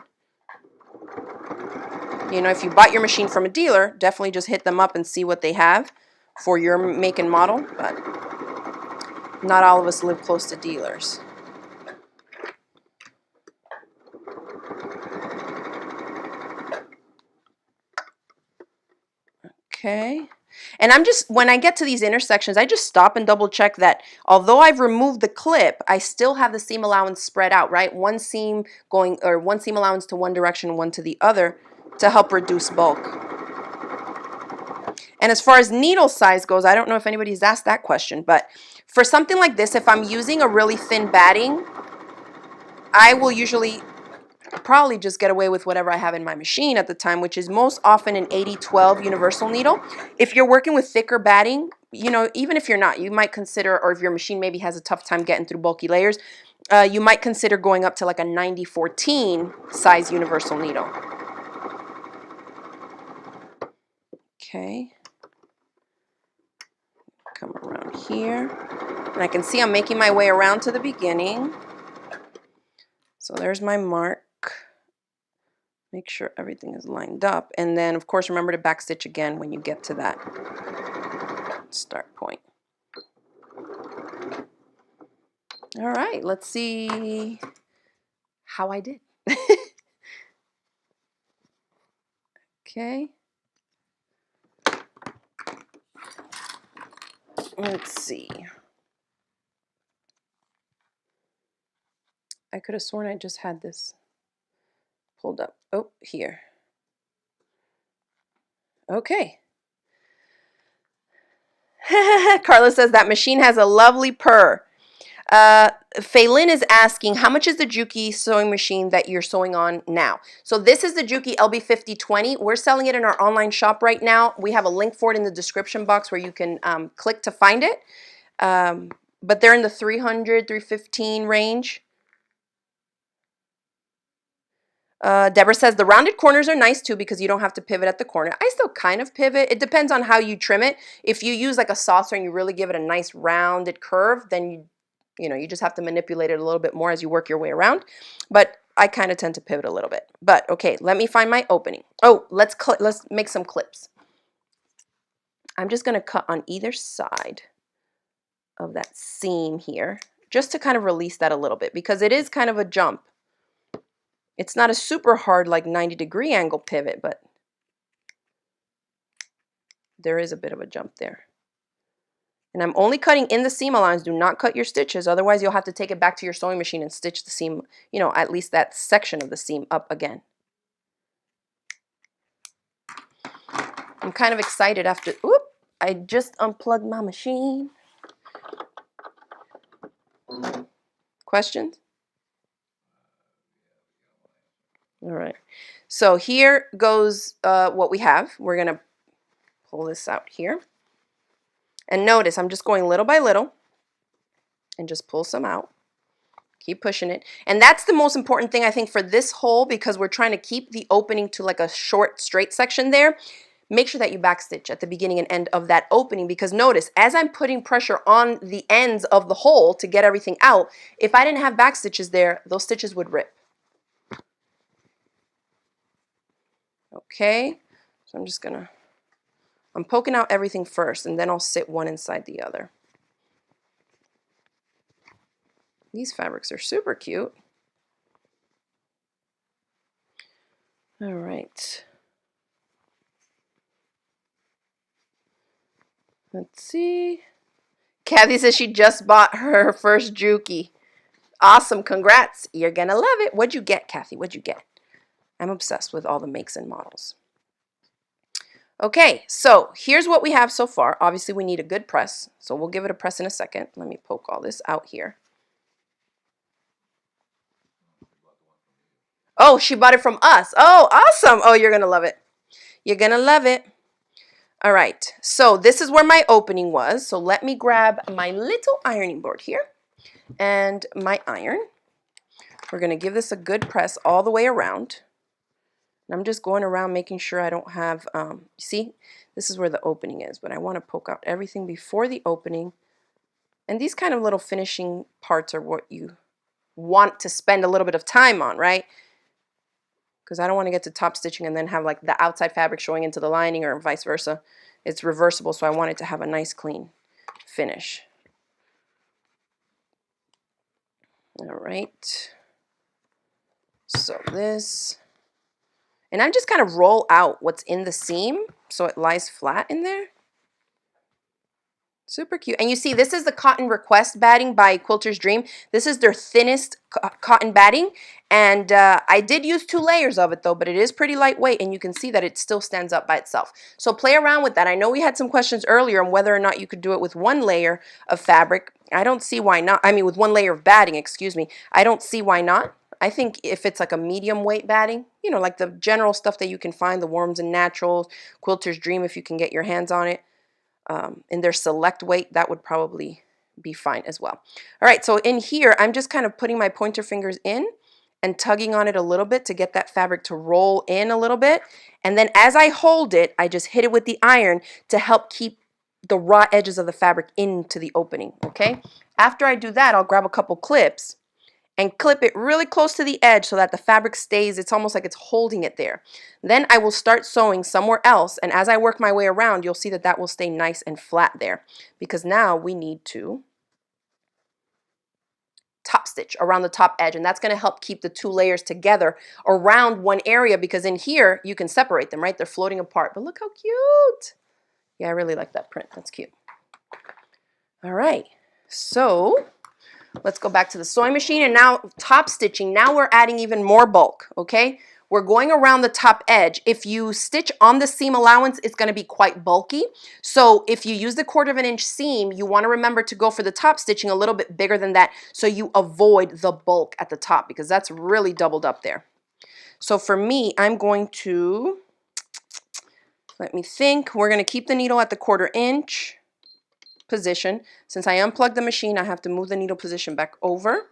Speaker 1: You know, if you bought your machine from a dealer, definitely just hit them up and see what they have for your make and model, but not all of us live close to dealers. Okay. And I'm just, when I get to these intersections, I just stop and double check that although I've removed the clip, I still have the seam allowance spread out, right? One seam going, or one seam allowance to one direction, one to the other to help reduce bulk. And as far as needle size goes, I don't know if anybody's asked that question, but for something like this, if I'm using a really thin batting, I will usually probably just get away with whatever I have in my machine at the time, which is most often an 80-12 universal needle. If you're working with thicker batting, you know, even if you're not, you might consider, or if your machine maybe has a tough time getting through bulky layers, you might consider going up to like a 90-14 size universal needle. Okay. Come around here. And I can see I'm making my way around to the beginning. So there's my mark. Make sure everything is lined up. And then, of course, remember to backstitch again when you get to that start point. All right, let's see how I did. Okay. Let's see. I could have sworn I just had this pulled up. Oh, here. Okay. Carla says that machine has a lovely purr. Faylin is asking, how much is the Jukey sewing machine that you're sewing on now? So this is the Jukey LB5020. We're selling it in our online shop right now. We have a link for it in the description box where you can click to find it. But they're in the 300, 315 range. Deborah says the rounded corners are nice too because you don't have to pivot at the corner. I still kind of pivot. It depends on how you trim it. If you use like a saucer and you really give it a nice rounded curve, then you just have to manipulate it a little bit more as you work your way around. But I kind of tend to pivot a little bit. But okay, let me find my opening. Oh, let's make some clips. I'm just going to cut on either side of that seam here just to kind of release that a little bit because it is kind of a jump. It's not a super hard like 90-degree angle pivot, but there is a bit of a jump there. And I'm only cutting in the seam allowance. Do not cut your stitches. Otherwise, you'll have to take it back to your sewing machine and stitch the seam, at least that section of the seam up again. I'm kind of excited after, I just unplugged my machine. Questions? All right. So here goes what we have. We're going to pull this out here. And notice I'm just going little by little and just pull some out. Keep pushing it. And that's the most important thing I think for this hole because we're trying to keep the opening to like a short straight section there. Make sure that you backstitch at the beginning and end of that opening because notice as I'm putting pressure on the ends of the hole to get everything out, if I didn't have backstitches there, those stitches would rip. Okay, so I'm poking out everything first and then I'll sit one inside the other. These fabrics are super cute. All right. Let's see. Kathy says she just bought her first Jukey. Awesome, congrats. You're gonna love it. What'd you get, Kathy? What'd you get? I'm obsessed with all the makes and models. Okay, so here's what we have so far. Obviously, we need a good press, so we'll give it a press in a second. Let me poke all this out here. Oh, she bought it from us. Oh, awesome. Oh, you're going to love it. You're going to love it. All right, so this is where my opening was. So let me grab my little ironing board here and my iron. We're going to give this a good press all the way around. And I'm just going around making sure I don't have, see, this is where the opening is, but I want to poke out everything before the opening. And these kind of little finishing parts are what you want to spend a little bit of time on, right? Because I don't want to get to top stitching and then have like the outside fabric showing into the lining or vice versa. It's reversible, so I want it to have a nice clean finish. All right. So this, and I just kind of roll out what's in the seam so it lies flat in there. Super cute. And you see, this is the Cotton Request batting by Quilter's Dream. This is their thinnest cotton batting. And I did use 2 layers of it, though, but it is pretty lightweight, and you can see that it still stands up by itself. So play around with that. I know we had some questions earlier on whether or not you could do it with 1 layer of fabric. I don't see why not. I mean, with 1 layer of batting, excuse me. I don't see why not. I think if it's like a medium weight batting, you know, like the general stuff that you can find, the Worms and Naturals, Quilter's Dream, if you can get your hands on it. In their select weight, that would probably be fine as well. All right, so in here, I'm just kind of putting my pointer fingers in and tugging on it a little bit to get that fabric to roll in a little bit. And then as I hold it, I just hit it with the iron to help keep the raw edges of the fabric into the opening, okay? After I do that, I'll grab a couple clips and clip it really close to the edge so that the fabric stays, it's almost like it's holding it there. Then I will start sewing somewhere else, and as I work my way around, you'll see that that will stay nice and flat there, because now we need to top stitch around the top edge, and that's going to help keep the 2 layers together around one area, because in here you can separate them, right? They're floating apart, but look how cute. Yeah, I really like that print. That's cute. All right, so let's go back to the sewing machine, and now top stitching. Now we're adding even more bulk, okay? We're going around the top edge. If you stitch on the seam allowance, it's going to be quite bulky. So if you use the 1/4 inch seam, you want to remember to go for the top stitching a little bit bigger than that so you avoid the bulk at the top, because that's really doubled up there. So for me, I'm going to, let me think, we're going to keep the needle at the 1/4 inch position. Since I unplugged the machine, I have to move the needle position back over.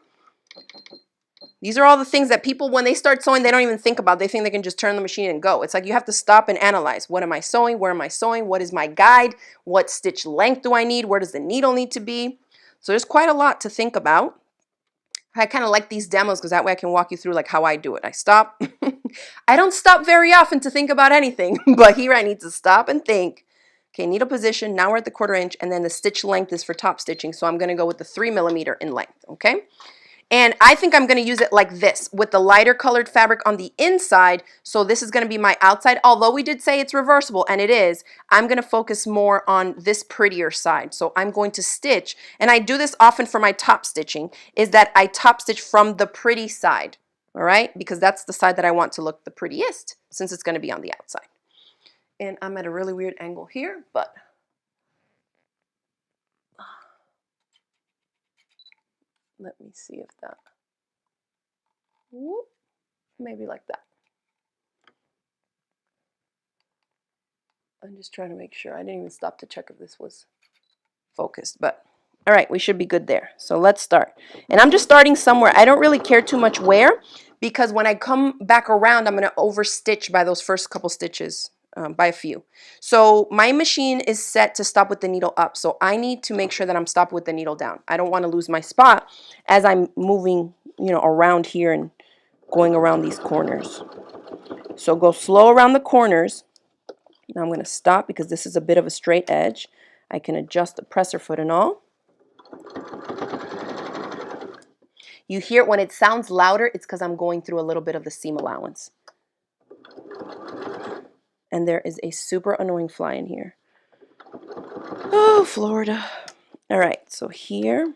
Speaker 1: These are all the things that people, when they start sewing, they don't even think about. They think they can just turn the machine and go. It's like you have to stop and analyze. What am I sewing? Where am I sewing? What is my guide? What stitch length do I need? Where does the needle need to be? So there's quite a lot to think about. I kind of like these demos because that way I can walk you through like how I do it. I stop. I don't stop very often to think about anything, but here I need to stop and think. Okay, needle position, now we're at the 1/4 inch, and then the stitch length is for top stitching, so I'm going to go with the 3 millimeter in length, okay? And I think I'm going to use it like this, with the lighter colored fabric on the inside, so this is going to be my outside. Although we did say it's reversible, and it is, I'm going to focus more on this prettier side. So I'm going to stitch, and I do this often for my top stitching, is that I top stitch from the pretty side, all right? Because that's the side that I want to look the prettiest, since it's going to be on the outside. And I'm at a really weird angle here, but let me see if that, whoop, maybe like that. I'm just trying to make sure. I didn't even stop to check if this was focused, but all right, we should be good there. So let's start. And I'm just starting somewhere. I don't really care too much where, because when I come back around, I'm going to overstitch by those first couple stitches, by a few. So my machine is set to stop with the needle up, so I need to make sure that I'm stopped with the needle down. I don't want to lose my spot as I'm moving, you know, around here and going around these corners. So go slow around the corners. Now I'm going to stop because this is a bit of a straight edge. I can adjust the presser foot and all. You hear it when it sounds louder, it's because I'm going through a little bit of the seam allowance. And there is a super annoying fly in here. Oh, Florida. All right, so here.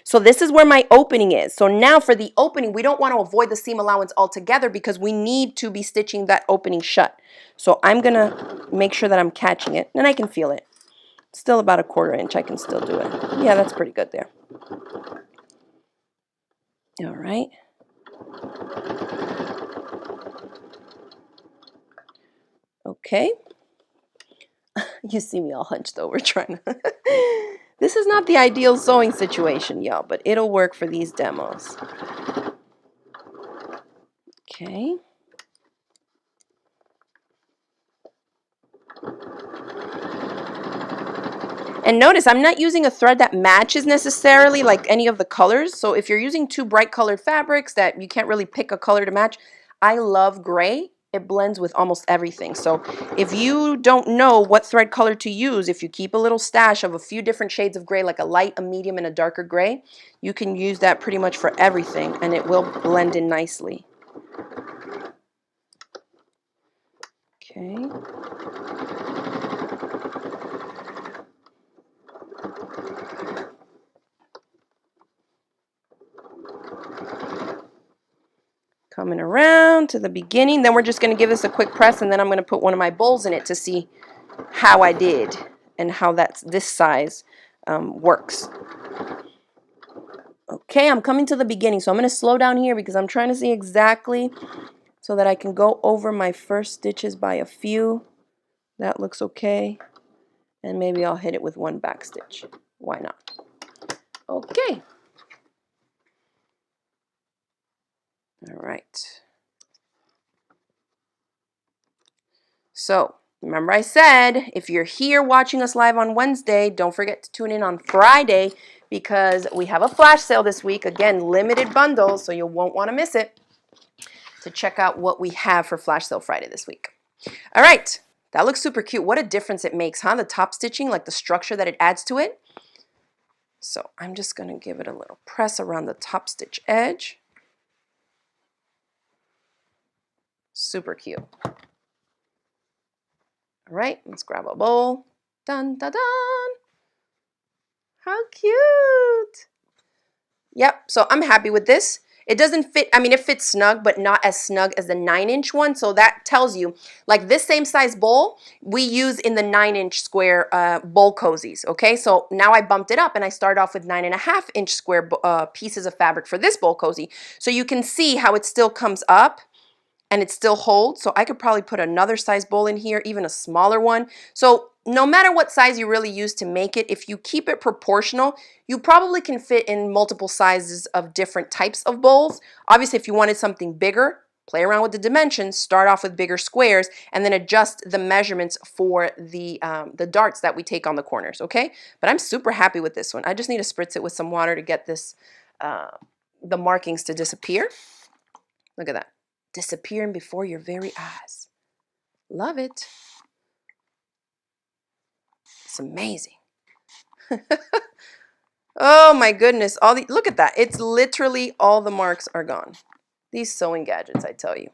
Speaker 1: So this is where my opening is. So now for the opening, we don't want to avoid the seam allowance altogether because we need to be stitching that opening shut. So I'm going to make sure that I'm catching it, and I can feel it. Still about a 1/4 inch, I can still do it. Yeah, that's pretty good there. All right. Okay. You see me all hunched over trying to... This is not the ideal sewing situation, y'all, but it'll work for these demos. Okay. And notice I'm not using a thread that matches necessarily like any of the colors. So if you're using 2 bright colored fabrics that you can't really pick a color to match, I love gray. It blends with almost everything. So if you don't know what thread color to use, if you keep a little stash of a few different shades of gray, like a light, a medium, and a darker gray, you can use that pretty much for everything and it will blend in nicely. Okay. Coming around to the beginning. Then we're just going to give this a quick press, and then I'm going to put one of my bowls in it to see how I did and how this size works. Okay, I'm coming to the beginning, so I'm going to slow down here because I'm trying to see exactly so that I can go over my first stitches by a few. That looks okay. And maybe I'll hit it with 1 back stitch. Why not? Okay. All right. So, remember I said, if you're here watching us live on Wednesday, don't forget to tune in on Friday because we have a flash sale this week. Again, limited bundles, so you won't want to miss it, to check out what we have for flash sale Friday this week. All right, that looks super cute. What a difference it makes, huh? The top stitching, like the structure that it adds to it. So I'm just going to give it a little press around the top stitch edge. Super cute. All right, let's grab a bowl. Dun, dun, dun. How cute. Yep, so I'm happy with this. It doesn't fit, I mean, it fits snug, but not as snug as the 9-inch one. So that tells you, like this same size bowl, we use in the 9-inch square bowl cozies, okay? So now I bumped it up and I started off with 9.5-inch square pieces of fabric for this bowl cozy. So you can see how it still comes up and it still holds. So I could probably put another size bowl in here, even a smaller one. So no matter what size you really use to make it, if you keep it proportional, you probably can fit in multiple sizes of different types of bowls. Obviously, if you wanted something bigger, play around with the dimensions, start off with bigger squares, and then adjust the measurements for the darts that we take on the corners, okay? But I'm super happy with this one. I just need to spritz it with some water to get this, the markings to disappear. Look at that. Disappearing before your very eyes. Love it. It's amazing. Oh my goodness. Look at that. It's literally all the marks are gone. These sewing gadgets, I tell you.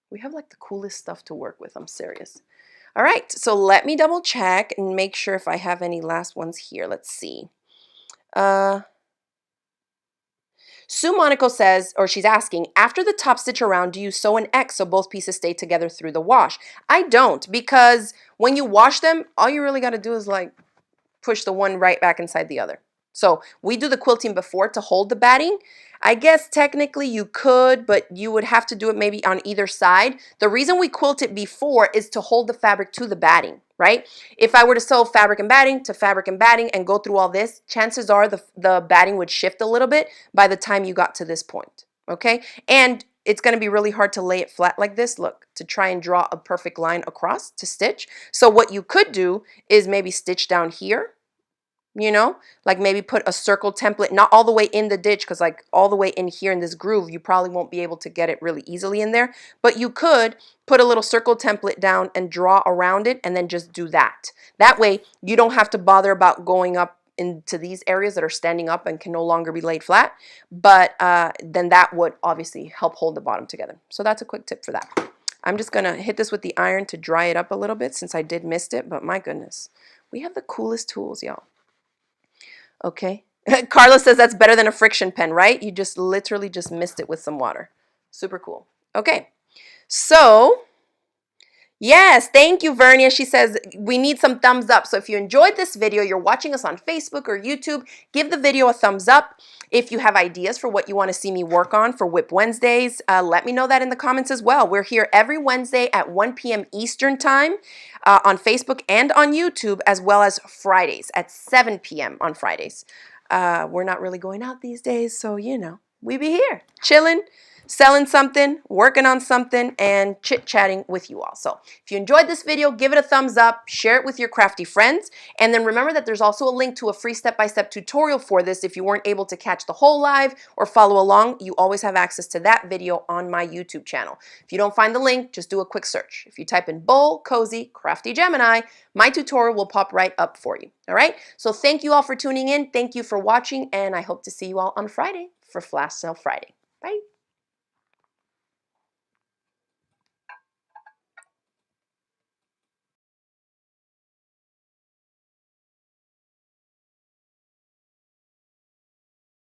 Speaker 1: We have like the coolest stuff to work with. I'm serious. All right. So let me double check and make sure if I have any last ones here. Let's see. Sue Monaco says, or she's asking, after the top stitch around, do you sew an X so both pieces stay together through the wash? I don't, because when you wash them, all you really got to do is like push the one right back inside the other. So we do the quilting before to hold the batting. I guess technically you could, but you would have to do it maybe on either side. The reason we quilt it before is to hold the fabric to the batting, right? If I were to sew fabric and batting to fabric and batting and go through all this, chances are the batting would shift a little bit by the time you got to this point, okay? And it's going to be really hard to lay it flat like this, look, to try and draw a perfect line across to stitch. So what you could do is maybe stitch down here, you know, like maybe put a circle template, not all the way in the ditch, because like all the way in here in this groove, you probably won't be able to get it really easily in there, but you could put a little circle template down and draw around it and then just do that. That way you don't have to bother about going up into these areas that are standing up and can no longer be laid flat, but then that would obviously help hold the bottom together. So that's a quick tip for that. I'm just gonna hit this with the iron to dry it up a little bit since I did mist it, but my goodness, we have the coolest tools, y'all. Okay, Carla says that's better than a friction pen, right? You just literally just missed it with some water. Super cool. Okay, so yes, thank you, Vernia. She says we need some thumbs up. So if you enjoyed this video, you're watching us on Facebook or YouTube, give the video a thumbs up. If you have ideas for what you want to see me work on for WIP Wednesdays, let me know that in the comments as well. We're here every Wednesday at 1 p.m. Eastern Time on Facebook and on YouTube, as well as Fridays at 7 p.m. on Fridays. We're not really going out these days, so you know, we be here chilling, selling something, working on something, and chit-chatting with you all. So if you enjoyed this video, give it a thumbs up, share it with your crafty friends, and then remember that there's also a link to a free step-by-step tutorial for this. If you weren't able to catch the whole live or follow along, you always have access to that video on my YouTube channel. If you don't find the link, just do a quick search. If you type in bowl, cozy, crafty Gemini, my tutorial will pop right up for you. All right? So thank you all for tuning in. Thank you for watching, and I hope to see you all on Friday for Flash Sale Friday. Bye.